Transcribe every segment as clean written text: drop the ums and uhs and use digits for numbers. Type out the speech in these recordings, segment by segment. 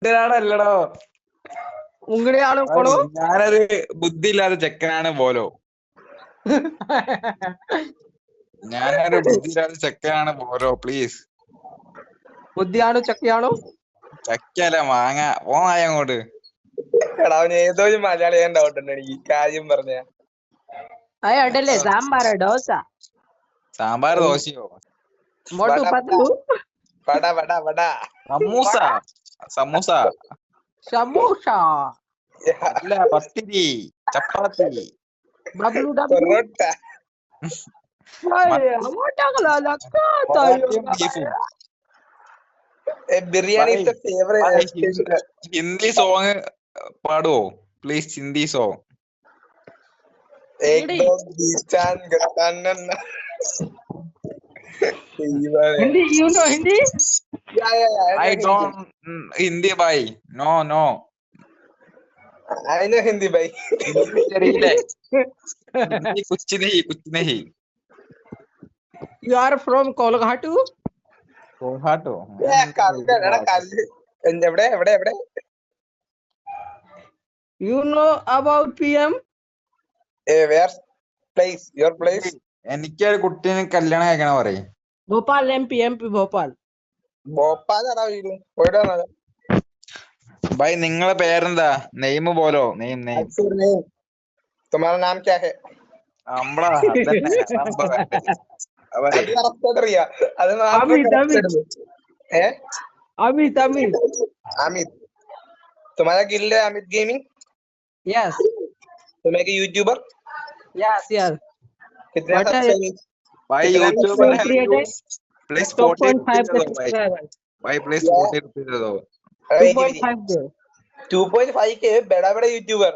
അല്ലടോ, ഉങ്ങടെയാളും കൊളോ. ഞാനൊരു ബുദ്ധിയില്ലാത്ത ചെക്കനാണ് പോലോ. ഞാനൊരു ബുദ്ധിയില്ലാത്ത ചെക്കനാണ് പോലോ, പ്ലീസ്. ബുദ്ധിയാണോ ചക്കയാണോ? ചക്കല്ല, മാങ്ങ. പോയ അങ്ങോട്ട്. എടാ അവന് ഏതോ ഒരു മലയാളി ഡൗട്ട് ഉണ്ട് എനിക്ക്, കാര്യം പറഞ്ഞ. അയ അടല്ലേ സാമ്പാർ ദോശ. സാമ്പാർ ദോശയോ? മോട്ടു പത്ലു. വട വട വട. സമൂസ. സമൂസ സമൂസ. അല്ല, പത്തിരി, ചപ്പാത്തി, ഡബ്ലു ഡബ്ലു. പൊറോട്ട. പൊറാട്ടയും ബീഫും. Biryani is the favorite. Hindi song പാടുവോ please? Hindi song. Hindi you know Hindi? I don't Hindi bhai. No. I know Hindi bhai. തെരിയില്ലേ? ഹിന്ദി കുച്ച് നഹി. You are from Kolkata? കോഹാട്ടോ? എവിടെ? You know about PM? Where place? Your place? എനിക്കൊരു കുട്ടീനെ കല്യാണം കഴിക്കണ പറയും. Bhopal MP Bhopal. ഭോപ്പാലാടാ വീട്. പോയിട്ടാണ്. ബൈ, നിങ്ങളെ പേരെന്താ? നെയിം പോലോ? നെയിം. तुम्हारा नाम क्या है? അമ്പളാ. Amit. अमित. तुम्हारा गिल्ड है अमित गेमिंग? Yes. तुम एक यूट्यूबर? Yes. कितने What are सब्सक्राइब? भाई यूट्यूबर है प्लीज 40 रुपीस दे दो भाई प्लीज 40 रुपीस दे दो. 2.5 दे. 2.5 के बड़ा यूट्यूबर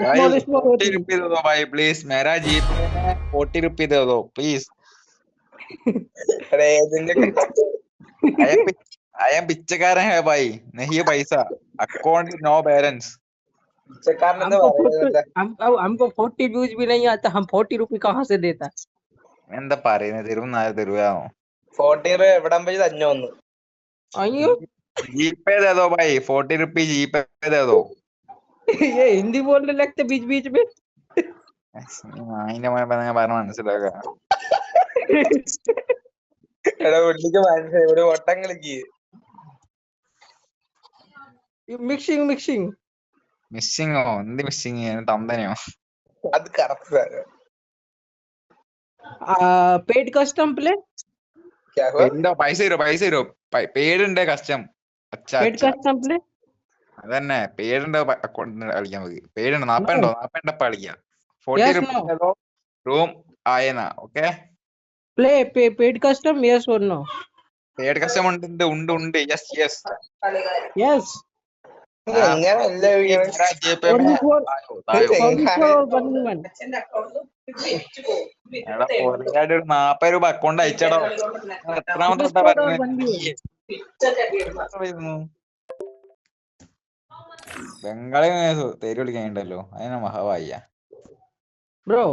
भाई 40 रुपीस दे दो भाई प्लीज. मेरा जीप में 40 रुपीस दे दो प्लीज. अरे आई एम पिच्चकारे है भाई, नहीं है पैसा अकाउंट नो बैलेंस. हमको 40 व्यूज भी नहीं आता, हम 40 रुपए कहाँ से देता? എന്താ പറയുന്നത്? തരുവാണോ? 40 രൂപ എവിടെ പോയി തന്നെ വന്നു. अयो जीपे दे दो भाई 40 रुपीस जीपे दे दो. ये हिंदी बोलने लगते बीच में. അതിന്റെ പറഞ്ഞ മനസ്സിലാക്ക. എടാ വീട്ടിലേക്ക് മനസ്സിലായി, ഇവിടെ വട്ടം കളിക്ക്. മിക്സിംഗോ? എന്ത് മിക്സിങ്? തന്തനെയോ? അത് കറക്റ്റ്. Paid custom play? പൈസ തരോ? പേടുണ്ട് കസ്റ്റം. पेड कस्टम प्ले അതന്നെ പേടുണ്ട്. അക്കൗണ്ട് കളിക്കാൻ മതി. പേടുണ്ട്. 40 കളിക്കാം. 40 റുപ്പീസ് റൂം ആയന. Okay play paid custom yes और नो? പേഡ് കസ്റ്റം ഉണ്ട്. യെസ് എങ്ങനെയല്ല 40 രൂപ അക്കൗണ്ട് അയച്ചടോ. എത്രാമത്തെ ബംഗാളി തേര് വിളിക്കാനുണ്ടല്ലോ, അതിനെ മഹാവായ ബ്രോ.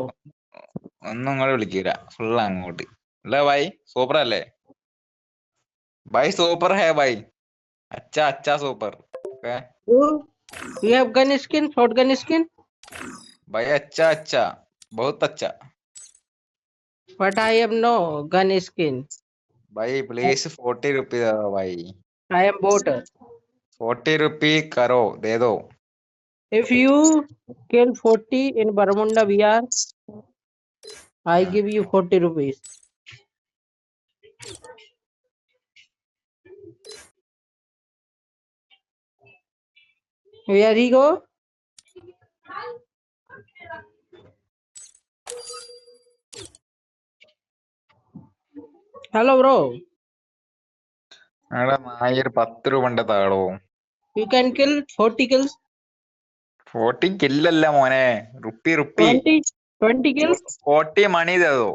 ഒന്നും ഇങ്ങോട്ട് വിളിക്കൂല, ഫുൾ അങ്ങോട്ട്. അല്ലേ ഭായി? സൂപ്പർ അല്ലേ ഭായി? സൂപ്പർ ഹേ ഭായി. അച്ഛാ super. Okay You have gun skin, shotgun skin? भाई अच्छा बहुत अच्छा. But I have no gun skin. भाई प्लीज 40 रुपीस दे दो भाई. I am bot. 40 रुपीस करो, दे दो. If you kill 40 in Baramunda VR, I give you 40 rupees. Where he go? Hello bro. എടാ നായർ 10 രൂപ ഉണ്ട് താടോ. You can kill 40 kills. 40 കില്ലല്ല മോനെ, റുപ്പി 20 kills. 40 മണി ദേ ദോ.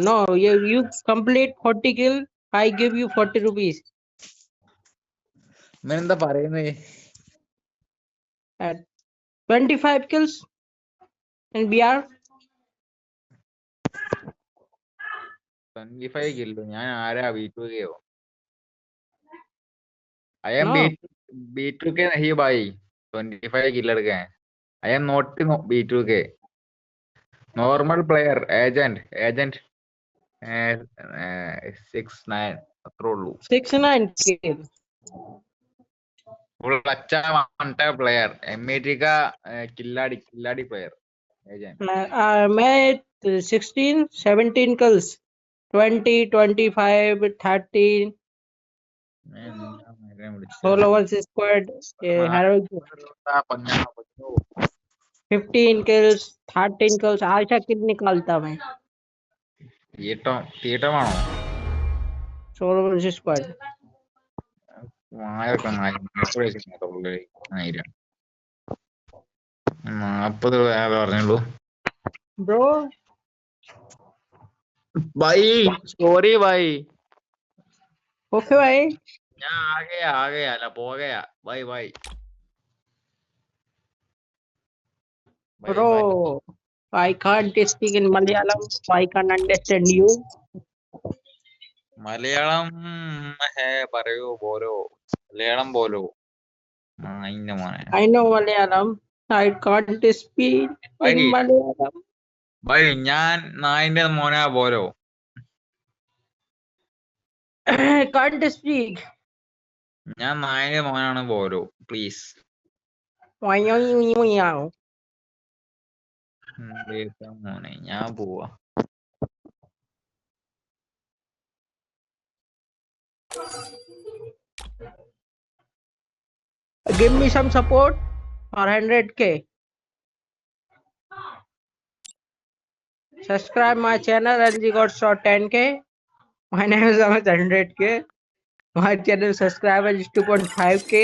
No. You complete 40 kills, I give you 40 rupees. എന്താ പറയുന്നേ? 25 kills in BR. 25 കില്ലോ. ഞാൻ ആരാ? V2K I am No. B2K नहीं भाई 25 किलर के हैं. I am not B2K. Normal player, agent 6-9 അത്രേ ഉള്ളൂ. 6-9 kill. Full अच्छा one type player. MET का किल्लाड़ी player. Agent. मैं 16, 17 kills, 20, 25, 30. Solo versus squad. Harold 15 kills, 13 kills. आशा किल निकालता मैं. തീട്ടമാണോ? Solo versus squad. വായൊക്കെ 40 പറഞ്ഞുള്ളൂ. Bro. Bye sorry bye. Okay भाई. ഞാൻ ആകെയാ അല്ല പോകയാ. Bye. Bro, I can't speak in Malayalam, so I can't understand you. Malayalam പറയൂ പോരോ. മലയാളം പോലോ. ഇന്ന മോനെ. I know Malayalam. I can't speak in Bye. Malayalam. Bye ഞാൻ നായിന്റെ മോനാ പോരോ. Can't speak. ഞാൻ നായിന്റെ മോനാണ് പോരോ പ്ലീസ്. മോനെ ഞാൻ പോവാ. Give me some support for 100k. Subscribe my channel and we got shot 10k. My name is Amit 100k. My channel subscriber is 2.5k.